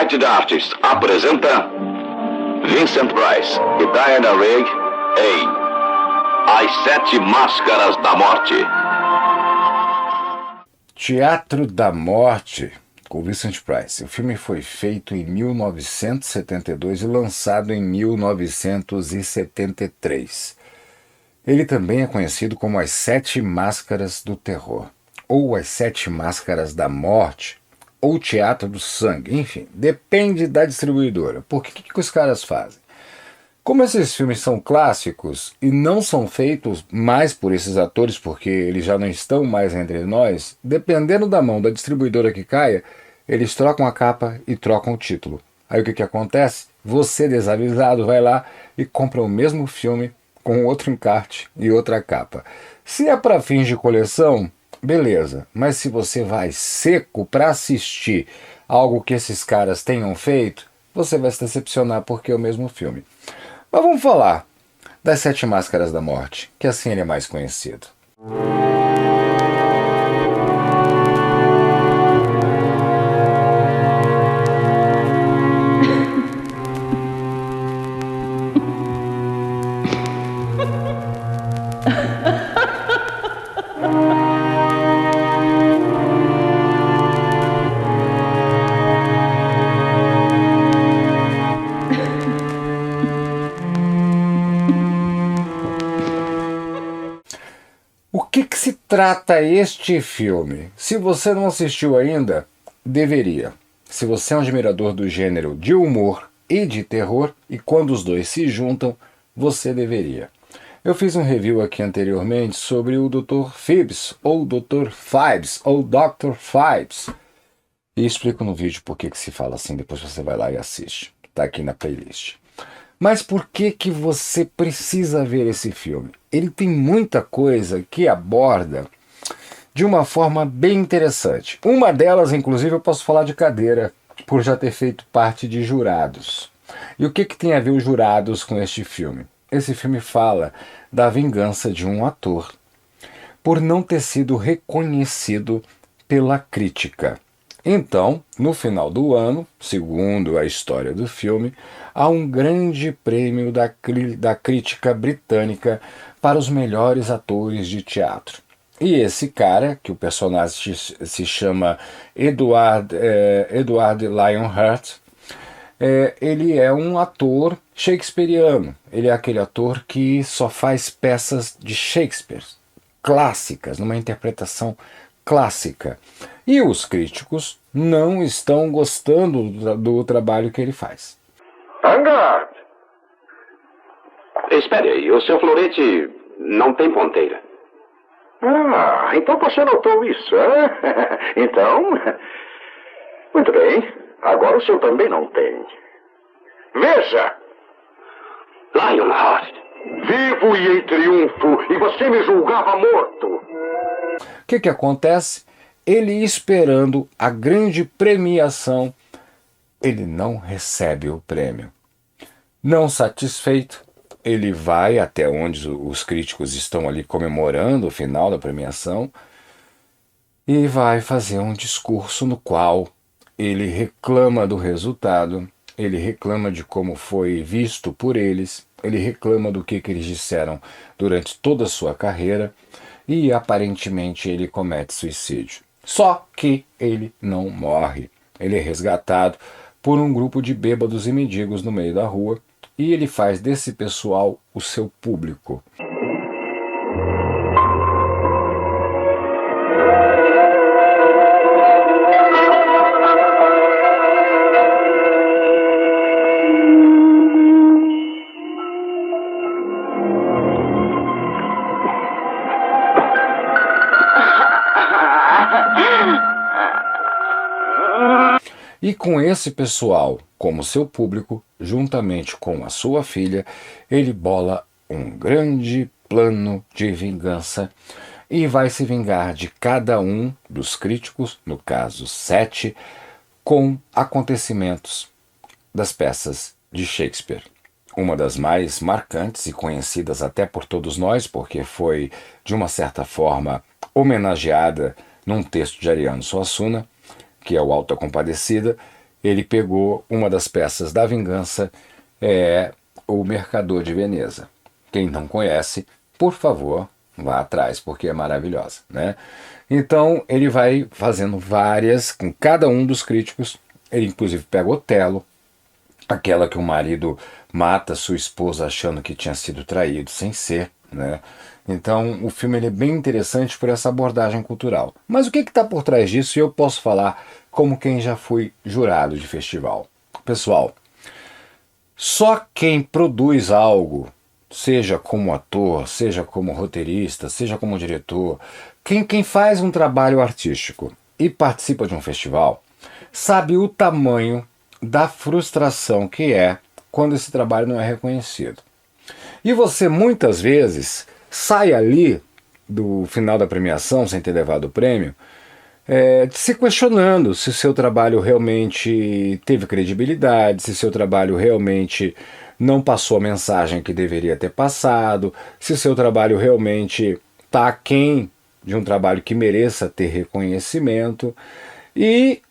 United Artists apresenta Vincent Price e Diana Rigg em As Sete Máscaras da Morte. Teatro da Morte, com Vincent Price. O filme foi feito em 1972 e lançado em 1973. Ele também é conhecido como As Sete Máscaras do Terror, ou As Sete Máscaras da Morte, ou Teatro do Sangue, enfim, depende da distribuidora. Porque o que os caras fazem? Como esses filmes são clássicos e não são feitos mais por esses atores, porque eles já não estão mais entre nós, dependendo da mão da distribuidora que caia, eles trocam a capa e trocam o título. Aí o que acontece? Você, desavisado, vai lá e compra o mesmo filme com outro encarte e outra capa. Se é para fins de coleção, beleza, mas se você vai seco para assistir algo que esses caras tenham feito, você vai se decepcionar porque é o mesmo filme. Mas vamos falar das Sete Máscaras da Morte, que assim ele é mais conhecido. O que se trata este filme? Se você não assistiu ainda, deveria. Se você é um admirador do gênero de humor e de terror, e quando os dois se juntam, você deveria. Eu fiz um review aqui anteriormente sobre o Dr. Phibes, ou Dr. Phibes, ou Dr. Phibes. E explico no vídeo por que se fala assim, depois você vai lá e assiste. Está aqui na playlist. Mas por que você precisa ver esse filme? Ele tem muita coisa que aborda de uma forma bem interessante. Uma delas, inclusive, eu posso falar de cadeira, por já ter feito parte de jurados. E o que tem a ver os jurados com este filme? Esse filme fala da vingança de um ator por não ter sido reconhecido pela crítica. Então, no final do ano, segundo a história do filme, há um grande prêmio da crítica britânica para os melhores atores de teatro. E esse cara, que o personagem se chama Edward Lionheart, ele é um ator shakespeariano. Ele é aquele ator que só faz peças de Shakespeare, clássicas, numa interpretação clássica. E os críticos não estão gostando do trabalho que ele faz. Angard! Espere aí, o seu florete não tem ponteira. Ah, então você notou isso, é? Então, muito bem. Agora o seu também não tem. Veja! Lionheart! Vivo e em triunfo, e você me julgava morto. O que acontece? Ele esperando a grande premiação, ele não recebe o prêmio. Não satisfeito, ele vai até onde os críticos estão ali comemorando o final da premiação e vai fazer um discurso no qual ele reclama do resultado, ele reclama de como foi visto por eles, ele reclama do que eles disseram durante toda a sua carreira e aparentemente ele comete suicídio. Só que ele não morre. Ele é resgatado por um grupo de bêbados e mendigos no meio da rua e ele faz desse pessoal o seu público. E com esse pessoal como seu público, juntamente com a sua filha, ele bola um grande plano de vingança e vai se vingar de cada um dos críticos, no caso 7, com acontecimentos das peças de Shakespeare. Uma das mais marcantes e conhecidas até por todos nós, porque foi, de uma certa forma, homenageada num texto de Ariano Suassuna, que é o Auto da Compadecida, ele pegou uma das peças da vingança, é O Mercador de Veneza. Quem não conhece, por favor, vá atrás, porque é maravilhosa, né? Então ele vai fazendo várias, com cada um dos críticos. Ele inclusive pega Otelo, aquela que o marido mata sua esposa achando que tinha sido traído, sem ser, né? Então o filme ele é bem interessante por essa abordagem cultural. Mas o que está por trás disso? Eu posso falar como quem já foi jurado de festival. Pessoal, só quem produz algo, seja como ator, seja como roteirista, seja como diretor, quem faz um trabalho artístico e participa de um festival, sabe o tamanho da frustração que é quando esse trabalho não é reconhecido. E você muitas vezes sai ali do final da premiação, sem ter levado o prêmio, se questionando se o seu trabalho realmente teve credibilidade, se o seu trabalho realmente não passou a mensagem que deveria ter passado, se o seu trabalho realmente está aquém de um trabalho que mereça ter reconhecimento. E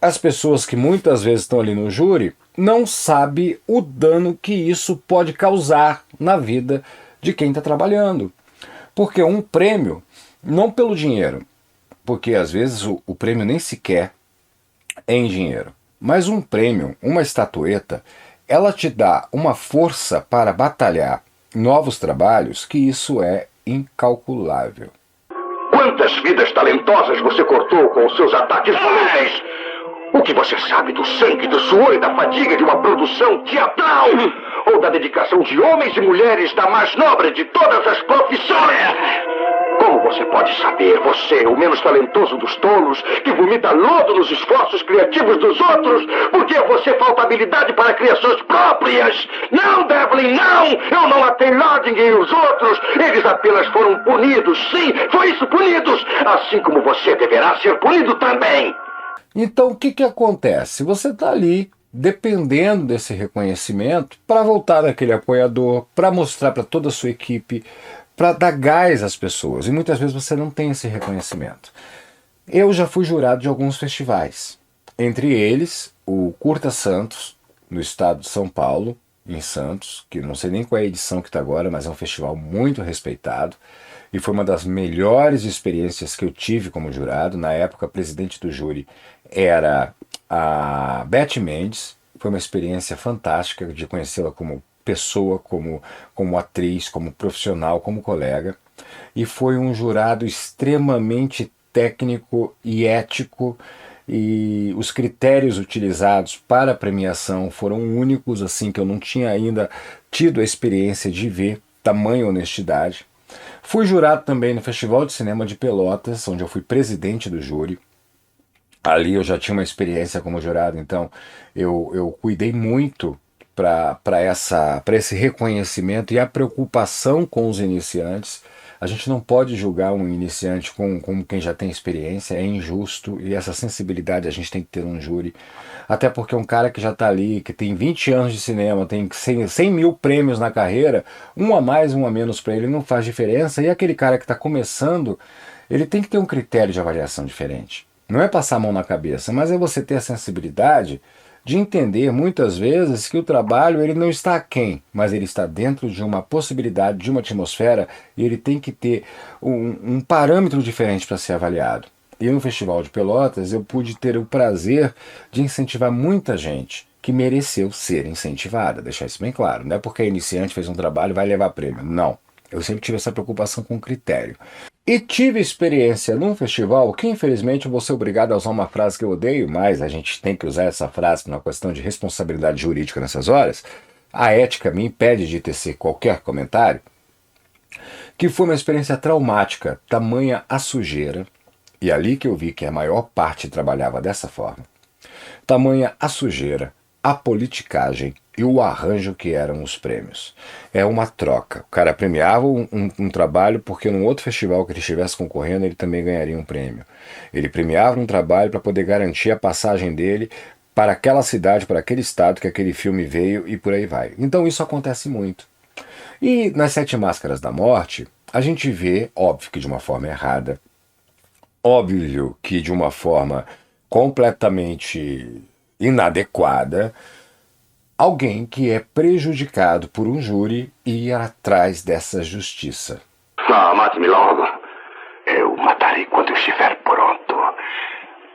as pessoas que muitas vezes estão ali no júri não sabem o dano que isso pode causar na vida de quem está trabalhando. Porque um prêmio, não pelo dinheiro, porque às vezes o prêmio nem sequer é em dinheiro, mas um prêmio, uma estatueta, ela te dá uma força para batalhar novos trabalhos que isso é incalculável. Quantas vidas talentosas você cortou com os seus ataques volúveis? O que você sabe do sangue, do suor e da fadiga de uma produção teatral? Ou da dedicação de homens e mulheres da mais nobre de todas as profissões? Como você pode saber, você, o menos talentoso dos tolos, que vomita lodo nos esforços criativos dos outros, porque a você falta habilidade para criações próprias? Não, Devlin, não! Eu não matei Lodging e os outros. Eles apenas foram punidos. Sim, foi isso, punidos. Assim como você deverá ser punido também. Então o que acontece? Você está ali dependendo desse reconhecimento para voltar daquele apoiador, para mostrar para toda a sua equipe, para dar gás às pessoas. E muitas vezes você não tem esse reconhecimento. Eu já fui jurado de alguns festivais. Entre eles, o Curta Santos, no estado de São Paulo, em Santos, que não sei nem qual é a edição que está agora, mas é um festival muito respeitado. E foi uma das melhores experiências que eu tive como jurado. Na época, a presidente do júri era a Beth Mendes. Foi uma experiência fantástica de conhecê-la como pessoa, como atriz, como profissional, como colega. E foi um jurado extremamente técnico e ético. E os critérios utilizados para a premiação foram únicos, assim, que eu não tinha ainda tido a experiência de ver tamanha honestidade. Fui jurado também no Festival de Cinema de Pelotas, onde eu fui presidente do júri. Ali eu já tinha uma experiência como jurado, então eu cuidei muito para esse reconhecimento e a preocupação com os iniciantes. A gente não pode julgar um iniciante como quem já tem experiência, é injusto, e essa sensibilidade a gente tem que ter num júri. Até porque um cara que já está ali, que tem 20 anos de cinema, tem 100 mil prêmios na carreira, um a mais, um a menos para ele não faz diferença, e aquele cara que está começando, ele tem que ter um critério de avaliação diferente. Não é passar a mão na cabeça, mas é você ter a sensibilidade de entender muitas vezes que o trabalho ele não está aquém, mas ele está dentro de uma possibilidade, de uma atmosfera, e ele tem que ter um parâmetro diferente para ser avaliado. E no Festival de Pelotas eu pude ter o prazer de incentivar muita gente que mereceu ser incentivada, deixar isso bem claro. Não é porque a iniciante fez um trabalho e vai levar prêmio, não. Eu sempre tive essa preocupação com critério. E tive experiência num festival que, infelizmente, eu vou ser obrigado a usar uma frase que eu odeio, mas a gente tem que usar essa frase por uma questão de responsabilidade jurídica nessas horas. A ética me impede de tecer qualquer comentário. Que foi uma experiência traumática, tamanha a sujeira, e ali que eu vi que a maior parte trabalhava dessa forma. Tamanha a sujeira, a politicagem e o arranjo que eram os prêmios. É uma troca. O cara premiava um trabalho porque num outro festival que ele estivesse concorrendo ele também ganharia um prêmio. Ele premiava um trabalho para poder garantir a passagem dele para aquela cidade, para aquele estado que aquele filme veio e por aí vai. Então isso acontece muito. E nas Sete Máscaras da Morte, a gente vê, óbvio que de uma forma errada, óbvio que de uma forma completamente inadequada alguém que é prejudicado por um júri ir atrás dessa justiça. Mate-me logo. Eu matarei quando eu estiver pronto.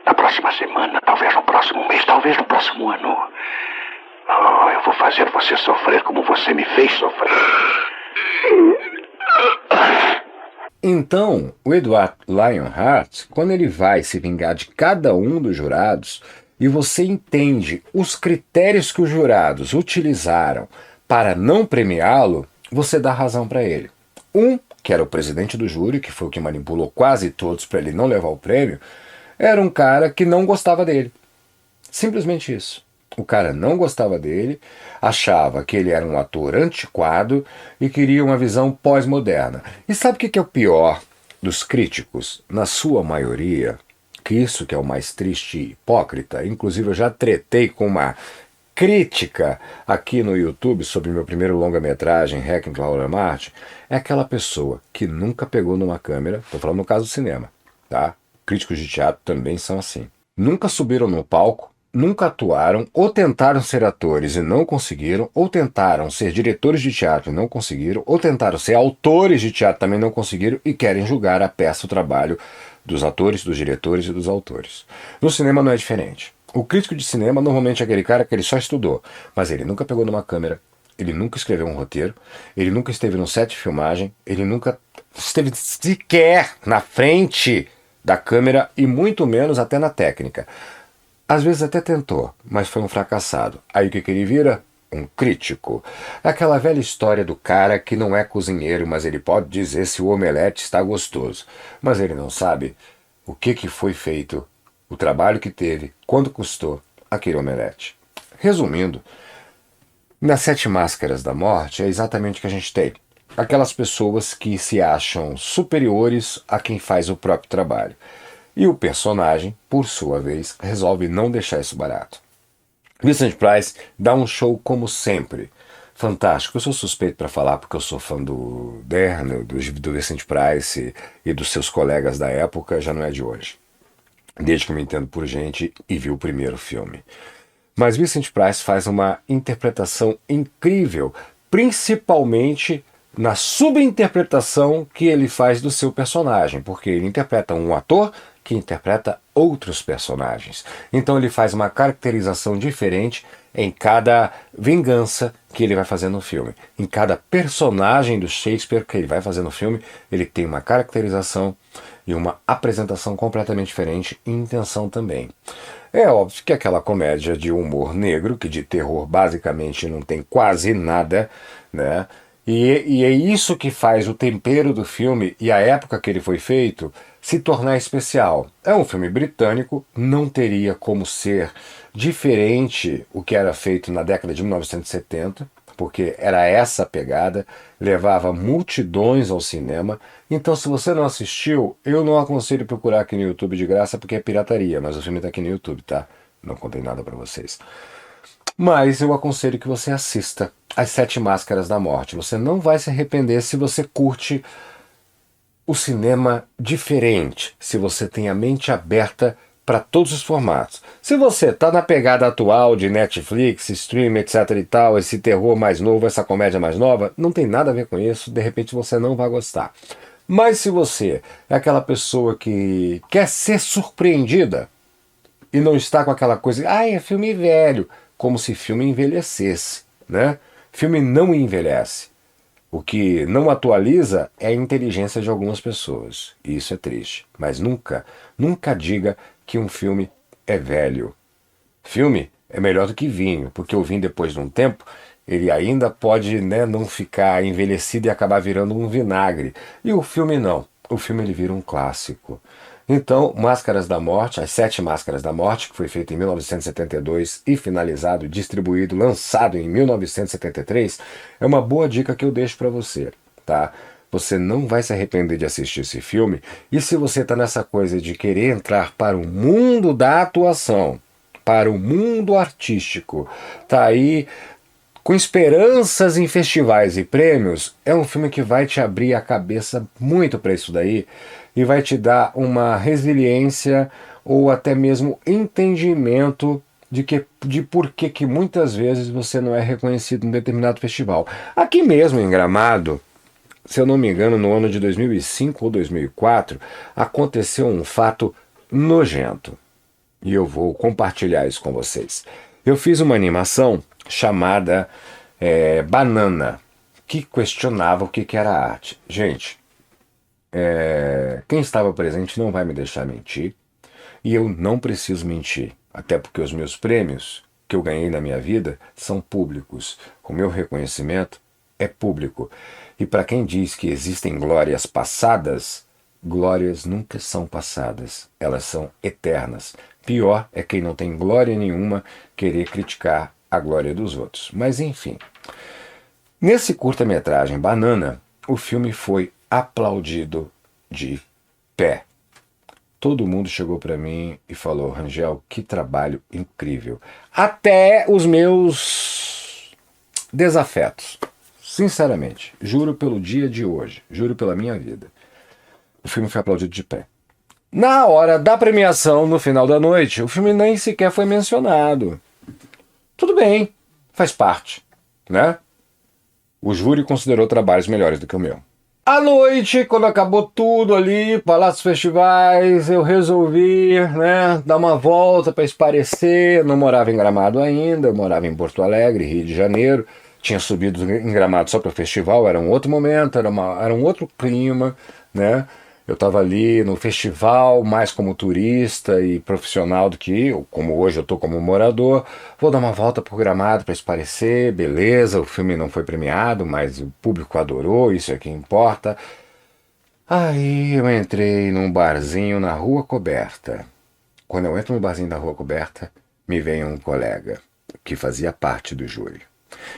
Na próxima semana, talvez no próximo mês, talvez no próximo ano. Eu vou fazer você sofrer como você me fez sofrer. Então, o Edward Lionheart, quando ele vai se vingar de cada um dos jurados, e você entende os critérios que os jurados utilizaram para não premiá-lo, você dá razão para ele. Que era o presidente do júri, que foi o que manipulou quase todos para ele não levar o prêmio, era um cara que não gostava dele. Simplesmente isso. O cara não gostava dele, achava que ele era um ator antiquado e queria uma visão pós-moderna. E sabe o que é o pior dos críticos? Na sua maioria, que isso que é o mais triste e hipócrita, inclusive eu já tretei com uma crítica aqui no YouTube sobre meu primeiro longa-metragem, Hacking Laura Martin, é aquela pessoa que nunca pegou numa câmera, estou falando no caso do cinema, tá? Críticos de teatro também são assim. Nunca subiram no palco, nunca atuaram, ou tentaram ser atores e não conseguiram, ou tentaram ser diretores de teatro e não conseguiram, ou tentaram ser autores de teatro e também não conseguiram e querem julgar a peça, o trabalho dos atores, dos diretores e dos autores. No cinema não é diferente. O crítico de cinema normalmente é aquele cara que ele só estudou, mas ele nunca pegou numa câmera, ele nunca escreveu um roteiro, ele nunca esteve no set de filmagem, ele nunca esteve sequer na frente da câmera e muito menos até na técnica. Às vezes até tentou, mas foi um fracassado. Aí o que ele vira? Um crítico. É aquela velha história do cara que não é cozinheiro, mas ele pode dizer se o omelete está gostoso. Mas ele não sabe o que foi feito, o trabalho que teve, quanto custou aquele omelete. Resumindo, nas 7 Máscaras da Morte é exatamente o que a gente tem. Aquelas pessoas que se acham superiores a quem faz o próprio trabalho. E o personagem, por sua vez, resolve não deixar isso barato. Vincent Price dá um show como sempre. Fantástico. Eu sou suspeito para falar porque eu sou fã do Dern, do Vincent Price e dos seus colegas da época, já não é de hoje. Desde que eu me entendo por gente e vi o primeiro filme. Mas Vincent Price faz uma interpretação incrível, principalmente na subinterpretação que ele faz do seu personagem, porque ele interpreta um ator que interpreta outros personagens. Então ele faz uma caracterização diferente em cada vingança que ele vai fazer no filme. Em cada personagem do Shakespeare que ele vai fazer no filme, ele tem uma caracterização e uma apresentação completamente diferente e intenção também. É óbvio que aquela comédia de humor negro, que de terror basicamente não tem quase nada, né? E é isso que faz o tempero do filme e a época que ele foi feito se tornar especial. É um filme britânico, não teria como ser diferente o que era feito na década de 1970, porque era essa a pegada, levava multidões ao cinema. Então, se você não assistiu, eu não aconselho procurar aqui no YouTube de graça, porque é pirataria, mas o filme está aqui no YouTube, tá? Não contei nada para vocês. Mas eu aconselho que você assista As 7 Máscaras da Morte. Você não vai se arrepender se você curte o cinema diferente, se você tem a mente aberta para todos os formatos. Se você está na pegada atual de Netflix, stream, etc e tal, esse terror mais novo, essa comédia mais nova, não tem nada a ver com isso, de repente você não vai gostar. Mas se você é aquela pessoa que quer ser surpreendida e não está com aquela coisa, é filme velho, como se filme envelhecesse, né? Filme não envelhece. O que não atualiza é a inteligência de algumas pessoas. E isso é triste. Mas nunca diga que um filme é velho. Filme é melhor do que vinho, porque o vinho, depois de um tempo, ele ainda pode, né, não ficar envelhecido e acabar virando um vinagre. E o filme não. O filme ele vira um clássico. Então, Máscaras da Morte, As 7 Máscaras da Morte, que foi feito em 1972 e finalizado, distribuído, lançado em 1973, é uma boa dica que eu deixo para você, tá? Você não vai se arrepender de assistir esse filme, e se você está nessa coisa de querer entrar para o mundo da atuação, para o mundo artístico, tá aí com esperanças em festivais e prêmios, é um filme que vai te abrir a cabeça muito para isso daí, e vai te dar uma resiliência ou até mesmo entendimento de por que muitas vezes você não é reconhecido em determinado festival. Aqui mesmo em Gramado, se eu não me engano, no ano de 2005 ou 2004, aconteceu um fato nojento. E eu vou compartilhar isso com vocês. Eu fiz uma animação chamada Banana, que questionava o que era arte. Gente, quem estava presente não vai me deixar mentir, e eu não preciso mentir, até porque os meus prêmios que eu ganhei na minha vida são públicos. O meu reconhecimento é público. E para quem diz que existem glórias passadas, glórias nunca são passadas, elas são eternas. Pior é quem não tem glória nenhuma querer criticar a glória dos outros. Mas enfim, nesse curta-metragem Banana, o filme foi aplaudido de pé. Todo mundo chegou para mim e falou: Rangel, que trabalho incrível. Até os meus desafetos. Sinceramente, juro pelo dia de hoje, juro pela minha vida. O filme foi aplaudido de pé. Na hora da premiação, no final da noite, o filme nem sequer foi mencionado. Tudo bem, faz parte, né? O júri considerou trabalhos melhores do que o meu. À noite, quando acabou tudo ali, Palácio Festivais, eu resolvi, dar uma volta para espairecer. Eu não morava em Gramado ainda, eu morava em Porto Alegre, Rio de Janeiro. Tinha subido em Gramado só para o festival, era um outro momento, era um outro clima, né? Eu estava ali no festival, mais como turista e profissional do que eu, como hoje eu estou como morador. Vou dar uma volta por Gramado para espairecer, beleza, o filme não foi premiado, mas o público adorou, isso é que importa. Aí eu entrei num barzinho na Rua Coberta. Quando eu entro no barzinho da Rua Coberta, me vem um colega que fazia parte do júri.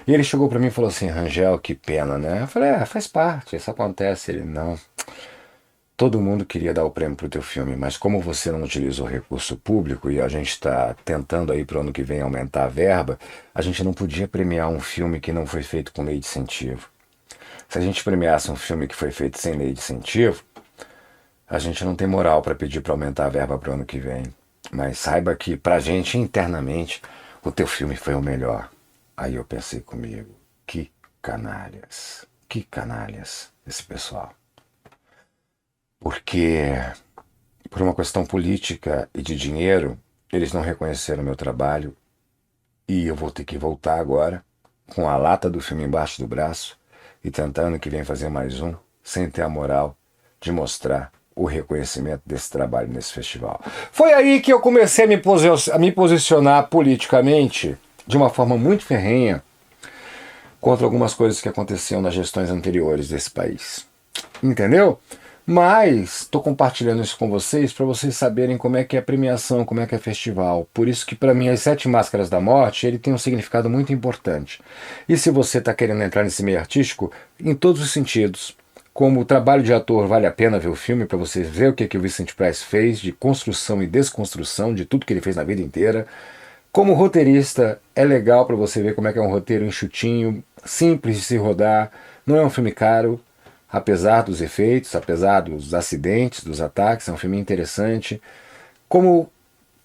E ele chegou para mim e falou assim: Rangel, que pena, né? Eu falei: faz parte, isso acontece. Ele: não, todo mundo queria dar o prêmio pro teu filme, mas como você não utilizou recurso público e a gente está tentando aí pro ano que vem aumentar a verba, a gente não podia premiar um filme que não foi feito com lei de incentivo. Se a gente premiasse um filme que foi feito sem lei de incentivo, a gente não tem moral para pedir para aumentar a verba pro ano que vem. Mas saiba que pra gente internamente o teu filme foi o melhor. Aí eu pensei comigo: que canalhas esse pessoal. Porque, por uma questão política e de dinheiro, eles não reconheceram meu trabalho e eu vou ter que voltar agora com a lata do filme embaixo do braço e tentando que vem fazer mais um, sem ter a moral de mostrar o reconhecimento desse trabalho nesse festival. Foi aí que eu comecei a me posicionar politicamente de uma forma muito ferrenha contra algumas coisas que aconteciam nas gestões anteriores desse país. Entendeu? Mas estou compartilhando isso com vocês para vocês saberem como é que é a premiação, como é que é festival. Por isso que para mim as 7 Máscaras da Morte ele tem um significado muito importante. E se você está querendo entrar nesse meio artístico, em todos os sentidos, como o trabalho de ator vale a pena ver o filme para você ver o que o Vincent Price fez de construção e desconstrução de tudo que ele fez na vida inteira. Como roteirista, é legal para você ver como é que é um roteiro enxutinho, simples de se rodar, não é um filme caro, apesar dos efeitos, apesar dos acidentes, dos ataques, é um filme interessante. Como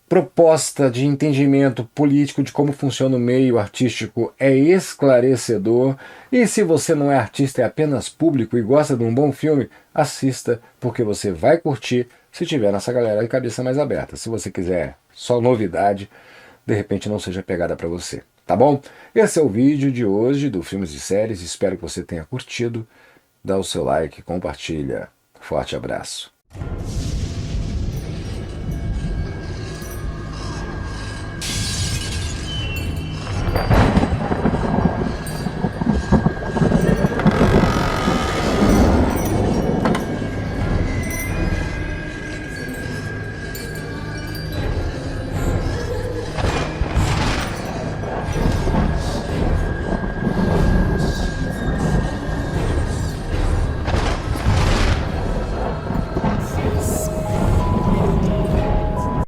proposta de entendimento político de como funciona o meio artístico, é esclarecedor. E se você não é artista, é apenas público e gosta de um bom filme, assista, porque você vai curtir se tiver nessa galera de cabeça mais aberta. Se você quiser só novidade, de repente não seja pegada para você, tá bom? Esse é o vídeo de hoje do Filmes e Séries, espero que você tenha curtido. Dá o seu like, compartilha. Forte abraço.